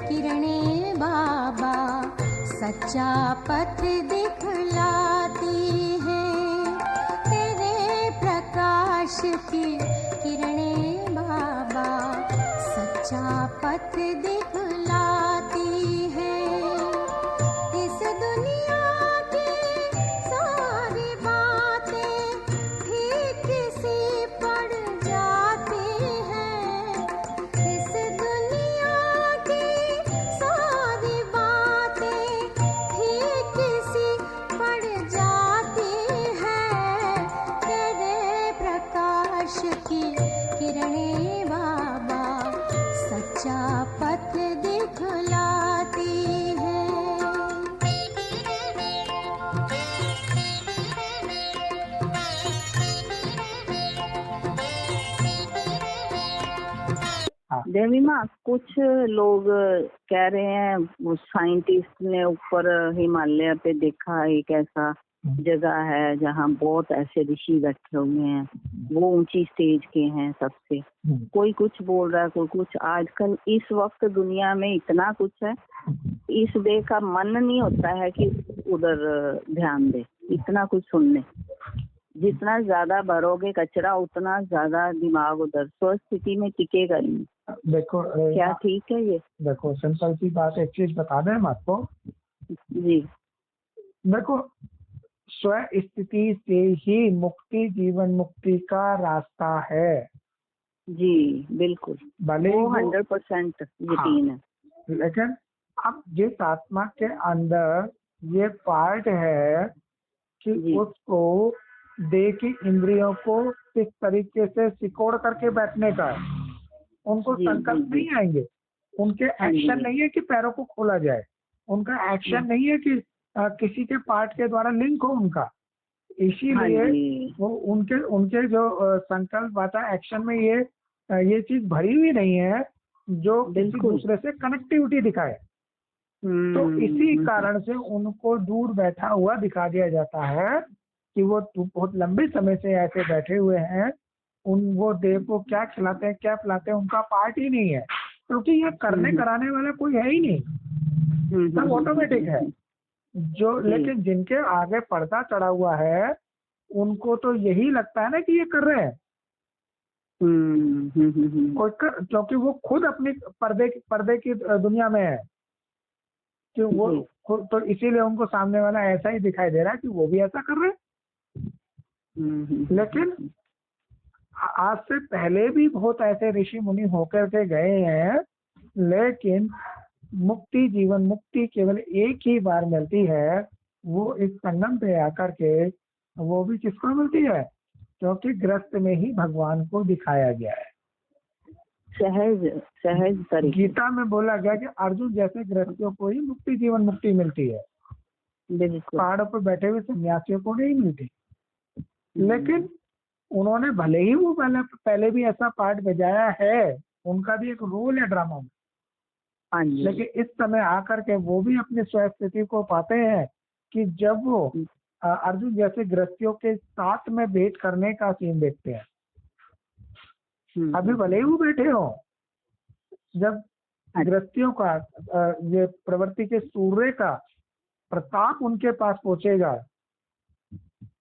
किरणें बाबा सच्चा पथ दिखलाती हैं। तेरे प्रकाश की किरणें बाबा सच्चा पथ दिखलाती हैं। इस दुनिया की सारी बातें ठीक सी पड़ जाती हैं। इस दुनिया की सारी बातें ठीक सी पड़ जाती हैं। तेरे प्रकाश की किरणें बाबा सच्चा पथ दिखलाती हैं। देवी माँ, कुछ लोग कह रहे हैं वो साइंटिस्ट ने ऊपर हिमालय पे देखा एक ऐसा जगह है जहाँ बहुत ऐसे ऋषि बैठे हुए हैं, वो ऊंची स्टेज के हैं सबसे। कोई कुछ बोल रहा है, कोई कुछ। आजकल इस वक्त दुनिया में इतना कुछ है, इस वे का मन नहीं होता है कि उधर ध्यान दे, इतना कुछ सुनने। जितना ज्यादा भरोगे कचरा उतना ज्यादा दिमाग उधर स्वस्थिति में टिकेगा ही नहीं। देखो क्या ठीक है ये? देखो सिंपल सी बात, एक चीज बता दें हम आपको। जी। देखो, स्व स्थिति से ही मुक्ति, जीवन मुक्ति का रास्ता है। जी बिल्कुल, भले वो 100% यकीन है। लेकिन अब जिस आत्मा के अंदर ये पार्ट है कि जी। उसको देह की इंद्रियों को किस तरीके से सिकोड़ करके बैठने का है, उनको जी, संकल्प जी, नहीं आएंगे। उनके एक्शन जी। नहीं है कि पैरों को खोला जाए, उनका एक्शन नहीं है कि किसी के पार्ट के द्वारा लिंक हो उनका। इसीलिए वो उनके उनके जो संकल्प आता एक्शन में ये चीज भरी हुई नहीं है जो किसी दूसरे से कनेक्टिविटी दिखाए। तो इसी कारण से उनको दूर बैठा हुआ दिखा दिया जाता है कि वो बहुत लंबे समय से ऐसे बैठे हुए हैं। वो देव को क्या खिलाते हैं, क्या पिलाते हैं, उनका पार्ट ही नहीं है, क्योंकि ये करने कराने वाला कोई है ही नहीं, सब ऑटोमेटिक है। जो लेकिन जिनके आगे पर्दा चढ़ा हुआ है उनको तो यही लगता है ना कि ये कर रहे हैं। क्योंकि वो खुद अपनी पर्दे की दुनिया में है कि वो खुद, तो इसीलिए उनको सामने वाला ऐसा ही दिखाई दे रहा है कि वो भी ऐसा कर रहे हैं। लेकिन आज से पहले भी बहुत ऐसे ऋषि मुनि होकर के गए हैं, लेकिन मुक्ति, जीवन मुक्ति केवल एक ही बार मिलती है। वो इस संगम पे आकर के, वो भी किसको मिलती है? क्योंकि ग्रस्त में ही भगवान को दिखाया गया है। सहज तरीके। गीता में बोला गया कि अर्जुन जैसे ग्रस्तियों को ही मुक्ति, जीवन मुक्ति मिलती है, पहाड़ों पर बैठे हुए सन्यासियों को नहीं मिलती। लेकिन उन्होंने भले ही वो पहले भी ऐसा पार्ट बजाया है, उनका भी एक रोल है ड्रामा में, लेकिन इस समय आकर के वो भी अपनी स्वस्थिति को पाते हैं कि जब वो अर्जुन जैसे गृहस्थियों के साथ में भेंट करने का सीन देखते हैं। अभी भले ही वो बैठे हो, जब गृहस्थियों का ये प्रवृत्ति के सूर्य का प्रताप उनके पास पहुंचेगा,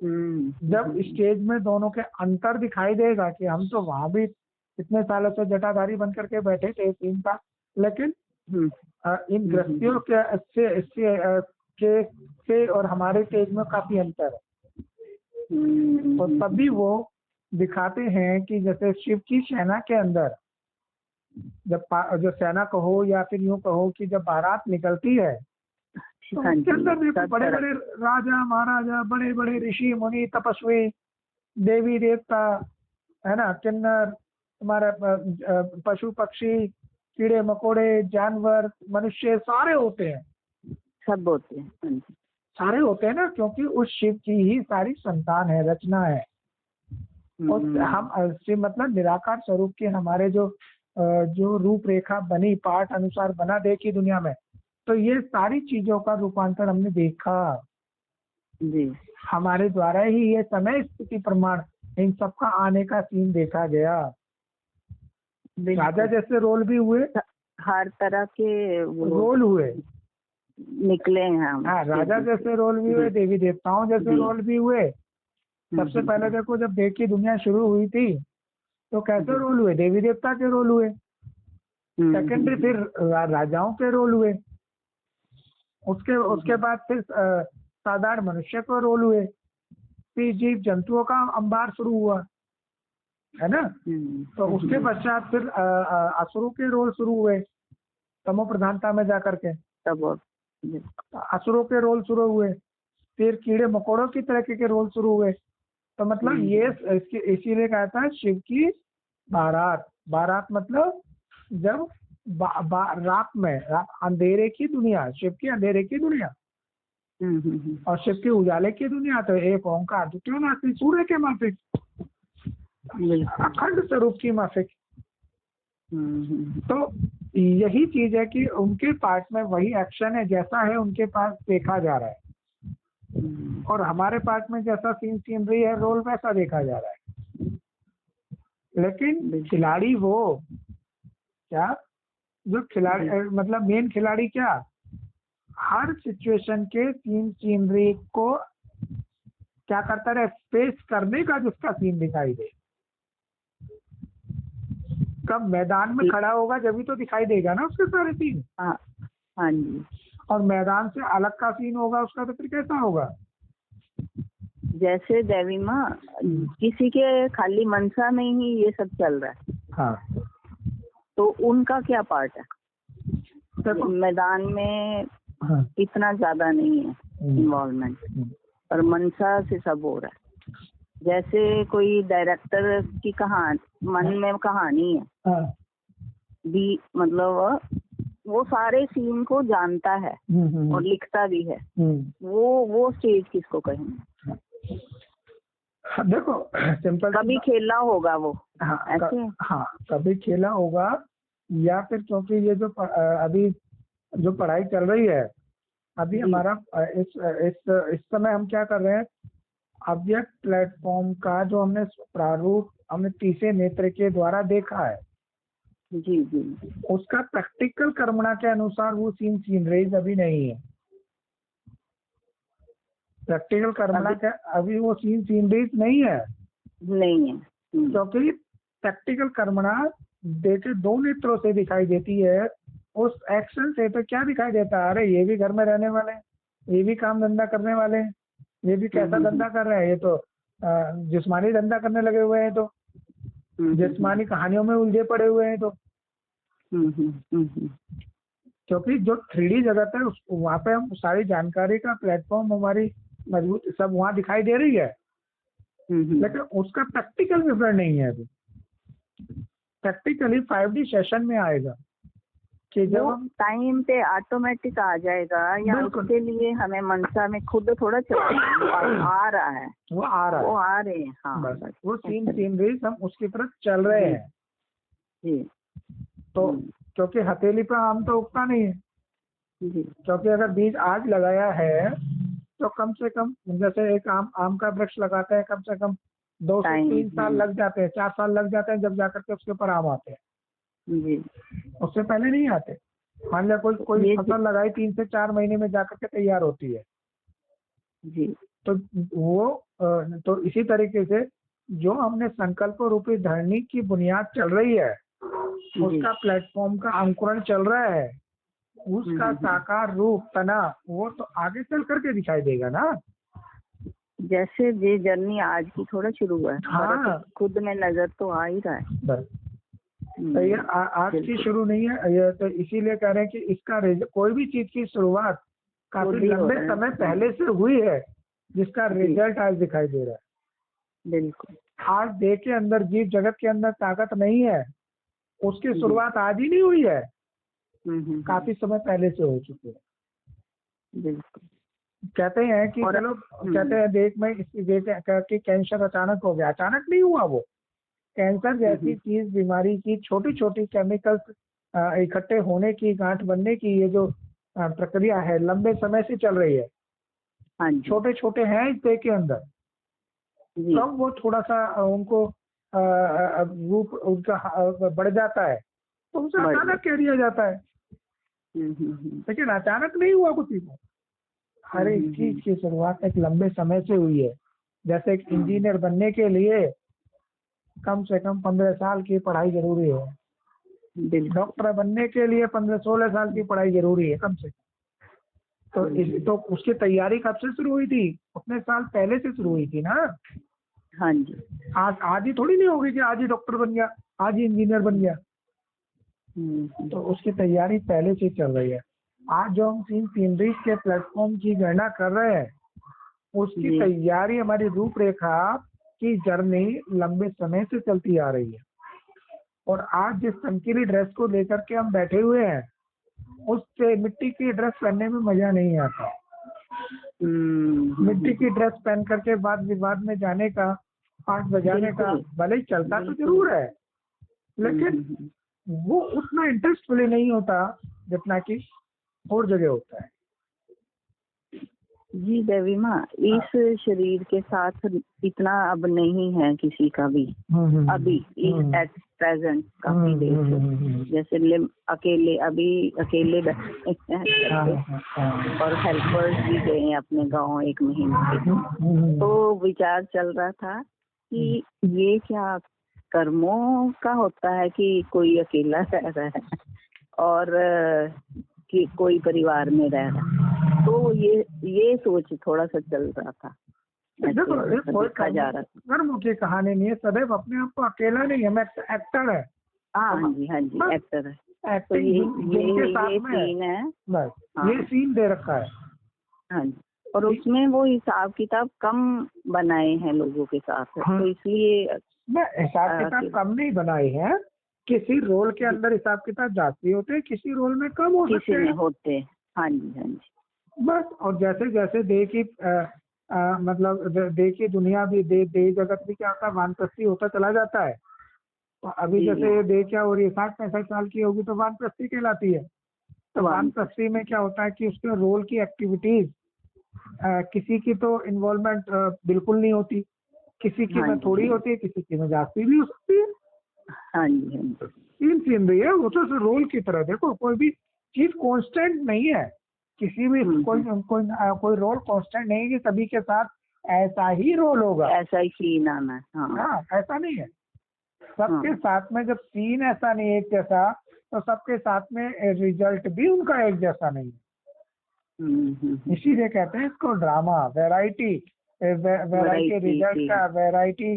जब स्टेज में दोनों के अंतर दिखाई देगा कि हम तो वहां भी इतने सालों से जटाधारी बन करके बैठे थे 3 साल, लेकिन इन गृहस्थियों के और हमारे तेज में काफी अंतर है। और तभी वो दिखाते हैं कि जैसे शिव की सेना के अंदर जब जो सेना कहो या फिर यूं कहो कि जब बारात निकलती है तो उसके अंदर देखो बड़े बड़े राजा महाराजा, बड़े बड़े ऋषि मुनि, तपस्वी, देवी देवता, है ना, किन्नर, तुम्हारे पशु पक्षी, कीड़े मकोड़े, जानवर, मनुष्य, सारे होते हैं, सब होते हैं, सारे होते हैं ना, क्योंकि उस शिव की ही सारी संतान है, रचना है। और हम शिव मतलब निराकार स्वरूप की हमारे जो रूपरेखा बनी, पाठ अनुसार बना देह की दुनिया में, तो ये सारी चीजों का रूपांतर हमने देखा जी। हमारे द्वारा ही ये समय स्थिति प्रमाण इन सबका आने का सीन देखा गया। राजा जैसे रोल भी हुए हर तरह के वो रोल हुए। निकले हैं हम। हाँ, राजा जैसे रोल भी हुए, जी। देवी देवताओं जैसे जी। रोल भी हुए। सबसे पहले देखो, जब देव की दुनिया शुरू हुई थी तो कैसे रोल हुए? देवी देवता के रोल हुए। सेकेंडरी फिर राजाओं के रोल हुए। उसके बाद फिर साधारण मनुष्य के रोल हुए। फिर जीव जंतुओं का अंबार शुरू हुआ, है ना। तो उसके पश्चात फिर असुरों के रोल शुरू हुए, तमो प्रधानता में जाकर के तब असुरों के रोल शुरू हुए। फिर कीड़े मकोड़ों की तरह के रोल शुरू हुए। तो मतलब ये इसीलिए कहता है शिव की बारात। बारात मतलब जब रात में अंधेरे की दुनिया, शिव की अंधेरे की दुनिया और शिव की उजाले की दुनिया। तो एक ओंकार द्वितीय नास्ति, सूर्य के माफिक, अखंड स्वरूप की माफिक। तो यही चीज है कि उनके पार्ट में वही एक्शन है जैसा है उनके पास देखा जा रहा है, और हमारे पार्ट में जैसा सीनरी है, रोल वैसा देखा जा रहा है। लेकिन खिलाड़ी वो क्या, जो खिलाड़ी मतलब मेन खिलाड़ी क्या, हर सिचुएशन के सीनरी को क्या करता रहे, फेस करने का जिसका सीन दिखाई दे। कब मैदान में खड़ा होगा जब भी तो दिखाई देगा ना उसके सारे सीन। हाँ जी। और मैदान से अलग का सीन होगा उसका, तो फिर कैसा होगा? जैसे देवी माँ किसी के खाली मनसा में ही ये सब चल रहा है। हाँ, तो उनका क्या पार्ट है? देखो मैदान में इतना ज्यादा नहीं है इन्वॉल्वमेंट, पर मनसा से सब हो रहा है। जैसे कोई डायरेक्टर की कहानी, मन में कहानी है भी, मतलब वो सारे सीन को जानता है और लिखता भी है। वो स्टेज किसको कहेंगे? देखो सिंपल, कभी खेला होगा वो। ऐसे कभी खेला होगा, या फिर क्योंकि ये जो अभी जो पढ़ाई चल रही है अभी हमारा इस समय हम क्या कर रहे हैं, अव्यक्त प्लेटफॉर्म का जो हमने प्रारूप हमने तीसरे नेत्र के द्वारा देखा है, जी जी, उसका प्रैक्टिकल कर्मणा के अनुसार वो सीनरीज अभी नहीं है। प्रैक्टिकल कर्मणा का अभी वो सीनरीज नहीं है। क्योंकि प्रैक्टिकल कर्मणा देखे दो नेत्रों से दिखाई देती है। उस एक्शन से तो क्या दिखाई देता है, अरे ये भी घर में रहने वाले हैं, ये भी काम धंधा करने वाले हैं, ये भी कैसा धंधा कर रहे हैं, ये तो जिस्मानी धंधा करने लगे हुए हैं, तो जिस्मानी कहानियों में उलझे पड़े हुए हैं। तो क्योंकि जो 3D जगत है वहाँ पे हम सारी जानकारी का प्लेटफॉर्म हमारी मजबूत सब वहाँ दिखाई दे रही है, लेकिन उसका प्रैक्टिकल विवरण नहीं है अभी। प्रैक्टिकली 5D सेशन में आएगा कि जब टाइम पे ऑटोमेटिक आ जाएगा, या उसके लिए हमें मनसा में खुद थोड़ा आ रहा है, वो आ रहे हैं। हाँ, वो सीनरीज हम उसकी तरफ चल रहे हैं जी। तो क्योंकि हथेली पर आम तो उगता नहीं है जी, क्योंकि अगर बीज आज लगाया है तो कम से कम, जैसे एक आम का वृक्ष लगाते हैं, कम से कम 2 से 3 साल लग जाते हैं, 4 साल लग जाते हैं, जब जाकर के उसके ऊपर आम आते हैं जी। उससे पहले नहीं आते। मान लिया कोई फसल लगाई 3 से 4 महीने में जाकर के तैयार होती है जी। तो वो तो इसी तरीके से जो हमने संकल्प रूपी धरनी की बुनियाद चल रही है, उसका प्लेटफॉर्म का अंकुरण चल रहा है, उसका साकार रूप तना वो तो आगे चल करके दिखाई देगा ना। जैसे ये जर्नी आज की थोड़ा शुरू हुआ है, हाँ, खुद में नजर तो आ ही रहा है। बस तो ये आज की शुरू नहीं है, ये तो इसीलिए कह रहे हैं कि इसका कोई भी चीज की शुरुआत काफी लंबे समय पहले से हुई है, जिसका रिजल्ट आज दिखाई दे रहा है। बिल्कुल। आज देह के अंदर, जीव जगत के अंदर ताकत नहीं है, उसकी शुरुआत आज ही नहीं हुई है, काफी समय पहले से हो चुकी है। बिल्कुल। कहते हैं कि चलो कहते हैं देख कि कैंसर अचानक हो गया, अचानक नहीं हुआ। वो कैंसर जैसी चीज, बीमारी की छोटी छोटी केमिकल्स इकट्ठे होने की, गांठ बनने की ये जो प्रक्रिया है लंबे समय से चल रही है। छोटे छोटे हैं इस देह के अंदर, तब वो थोड़ा सा उनको रूप उनका बढ़ जाता है, तो उसे बढ़ अचानक कह दिया जाता है, लेकिन अचानक नहीं हुआ कुछ को। हर एक चीज की शुरुआत एक लंबे समय से हुई है। जैसे एक इंजीनियर बनने के लिए कम से कम 15 साल की पढ़ाई जरूरी है, बिल्कुल। डॉक्टर बनने के लिए 15-16 साल की पढ़ाई जरूरी है कम से कम। तो उसकी तैयारी कब से शुरू हुई थी? उतने साल पहले से शुरू हुई थी ना। हाँ जी। आज ही थोड़ी नहीं होगी कि आज ही डॉक्टर बन गया, आज ही इंजीनियर बन गया। तो उसकी तैयारी पहले से चल रही है। आज जो हम सीनरीज के प्लेटफॉर्म की गणना कर रहे हैं, उसकी तैयारी, हमारी रूपरेखा की जर्नी लंबे समय से चलती आ रही है। और आज जिस चमकीली ड्रेस को लेकर के हम बैठे हुए हैं, उससे मिट्टी की ड्रेस पहनने में मजा नहीं आता। मिट्टी की ड्रेस पहन करके वाद विवाद में जाने का, पाठ बजाने का, भले ही चलता तो जरूर है, लेकिन वो उतना इंटरेस्टफुल नहीं होता जितना कि और जगह होता है। जी देवी माँ, इस शरीर के साथ इतना अब नहीं है किसी का भी अभी एट प्रेजेंट, काफी देर से। जैसे अकेले बैठे हैं और हेल्पर्स भी गए हैं अपने गांव 1 महीने के। तो विचार चल रहा था कि ये क्या कर्मों का होता है कि कोई अकेला रह रहा है और कि कोई परिवार में रह रहा है। तो ये सोच थोड़ा सा चल रहा था। देखा जा रहा था कर्म की कहानी नहीं है, सदैव अपने आप को अकेला नहीं है, मैं एक्टर है। हाँ जी, हाँ जी, एक्टर है। तो ये सीन है, बस ये सीन दे रखा है। हाँ जी। और उसमें वो हिसाब किताब कम बनाए हैं लोगों के साथ, तो इसलिए हिसाब किताब कम नहीं बनाए हैं। किसी रोल के अंदर हिसाब किताब जास्ती होते हैं, किसी रोल में कम होते हैं। हाँ जी, हाँ जी। बस। और जैसे जैसे मतलब देखिए दुनिया भी दे जगत भी क्या होता है, वानप्रस्थी होता चला जाता है। तो अभी जैसे देह क्या हो रही है, 60-65 साल की होगी तो वानप्रस्थी कहलाती है। तो वानप्रस्थी में क्या होता है कि उसके रोल की एक्टिविटीज किसी की तो इन्वॉल्वमेंट बिल्कुल नहीं होती, किसी की में थोड़ी होती है, किसी की में जास्ती भी हो सकती है। हाँ जी, हाँ जी। तीन सीन रही है वो तो रोल की तरह। देखो कोई भी चीज कांस्टेंट नहीं है, किसी भी कोई रोल कांस्टेंट नहीं है कि सभी के साथ ऐसा ही रोल होगा, ऐसा ही सीन आना है। हाँ, ऐसा नहीं है। सबके साथ में जब सीन ऐसा नहीं है एक जैसा, तो सबके साथ में रिजल्ट भी उनका एक जैसा नहीं है। इसीलिए कहते हैं इसको ड्रामा, वैरायटी रिजल्ट का, वैरायटी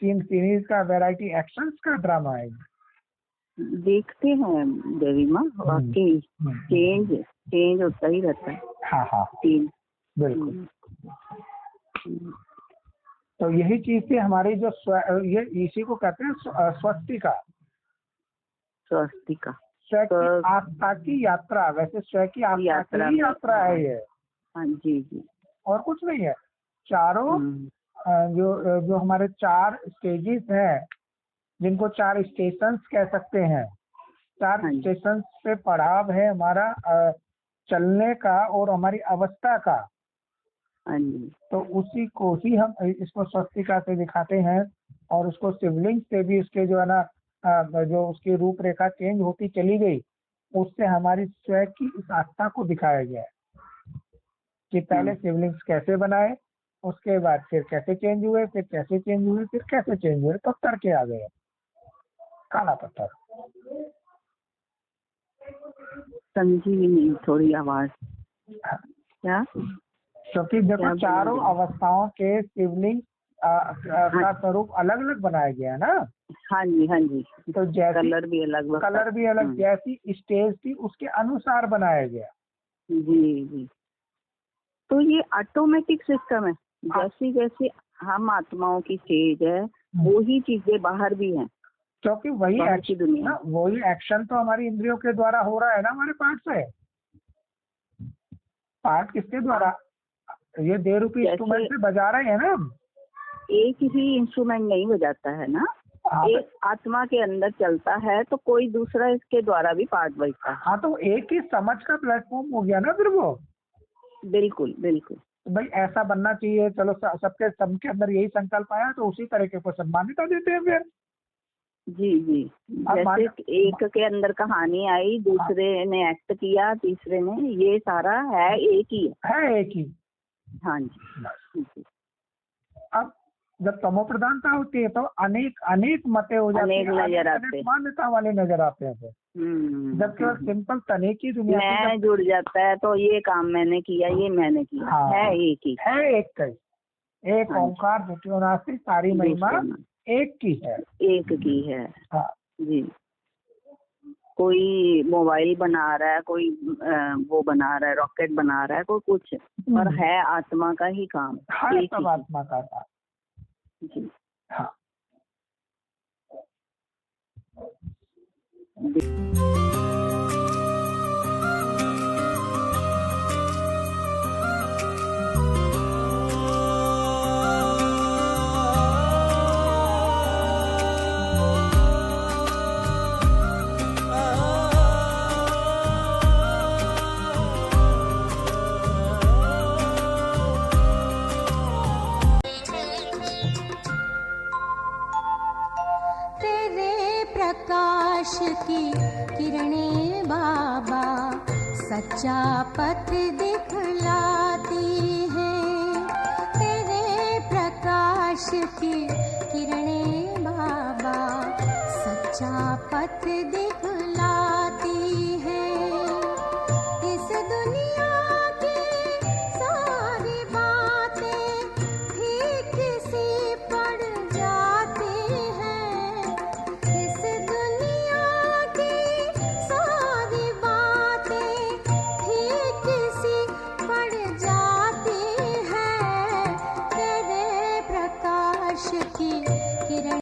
सीरीज का, वैरायटी एक्शंस का ड्रामा है। देखते हैं देवी माँ, वाकई चेंज होता ही रहता है। हाँ, बिल्कुल। तो यही चीज थी हमारी जो ये इसी को कहते हैं स्वस्तिका। स्व की आस्था की यात्रा। वैसे स्व की आस्था की यात्रा है ये। हाँ जी जी। और कुछ नहीं है। चारों जो हमारे 4 स्टेजेस हैं, जिनको 4 स्टेशंस कह सकते हैं, 4 स्टेशंस पे पड़ाव है हमारा चलने का और हमारी अवस्था का। तो उसी को ही हम इसको स्वस्तिका से दिखाते हैं। और उसको शिवलिंग से भी उसके जो है ना जो उसकी रूपरेखा चेंज होती चली गई, उससे हमारी स्व की इस आस्था को दिखाया गया है कि पहले शिवलिंग्स कैसे बनाए, उसके बाद फिर कैसे चेंज हुए, फिर कैसे चेंज हुए, फिर कैसे चेंज हुए, तब करके आ गए काला पत्थर। समझी नहीं थोड़ी आवाज क्या? क्योंकि देखो चारों अवस्थाओं के शिवलिंग का स्वरूप अलग अलग बनाया गया है ना। हाँ जी, हाँ जी। तो जैसे कलर भी अलग जैसी स्टेज थी उसके अनुसार बनाया गया। जी जी। तो ये ऑटोमेटिक सिस्टम है, जैसी जैसे हम आत्माओं की स्टेज है वो ही चीजें बाहर भी हैं, क्योंकि वही एक्शन तो हमारी इंद्रियों के द्वारा हो रहा है ना, हमारे पार्ट से। पार्ट किसके द्वारा? ये देह रूपी इंस्ट्रूमेंट से बजा रहे हैं ना। एक ही इंस्ट्रूमेंट नहीं बजाता है ना, एक आत्मा के अंदर चलता है तो कोई दूसरा इसके द्वारा भी पार्ट बजता है। हाँ, तो एक ही समझ का प्लेटफॉर्म हो गया ना फिर वो। बिल्कुल बिल्कुल। भाई ऐसा बनना चाहिए, चलो सबके अंदर यही संकल्प आया तो उसी तरीके को सम्मानिता देते हैं फिर। जी जी। अब जैसे एक के अंदर कहानी आई, दूसरे ने एक्ट किया, तीसरे ने, ये सारा है एक ही है एक ही। हाँ जी जी। अब जब तमो प्रधानता होती है तो अनेक अनेक मतें हो जाती अनेक हैं, नजर अनेक आते हैं। मान्यता वाले नजर आते हैं फिर। जब केवल सिंपल तने की दुनिया थी, मैं जब जुड़ जाता है तो ये काम मैंने किया, ये मैंने किया, हाँ। है एक ही। है एक का ही। एक हाँ जी। ओंकार द्वितीयोनास्ति, सारी महिमा एक की है। एक की है हाँ जी। कोई मोबाइल बना रहा है, कोई वो बना रहा है, रॉकेट बना रहा है, कोई कुछ, पर है आत्मा का ही काम, है एक सब ही आत्मा का था। जी। हाँ। तेरे प्रकाश की किरणें बाबा सच्चा पथ दिखलाती हैं। तेरे प्रकाश की किरणें बाबा सच्चा पथ दिखलाती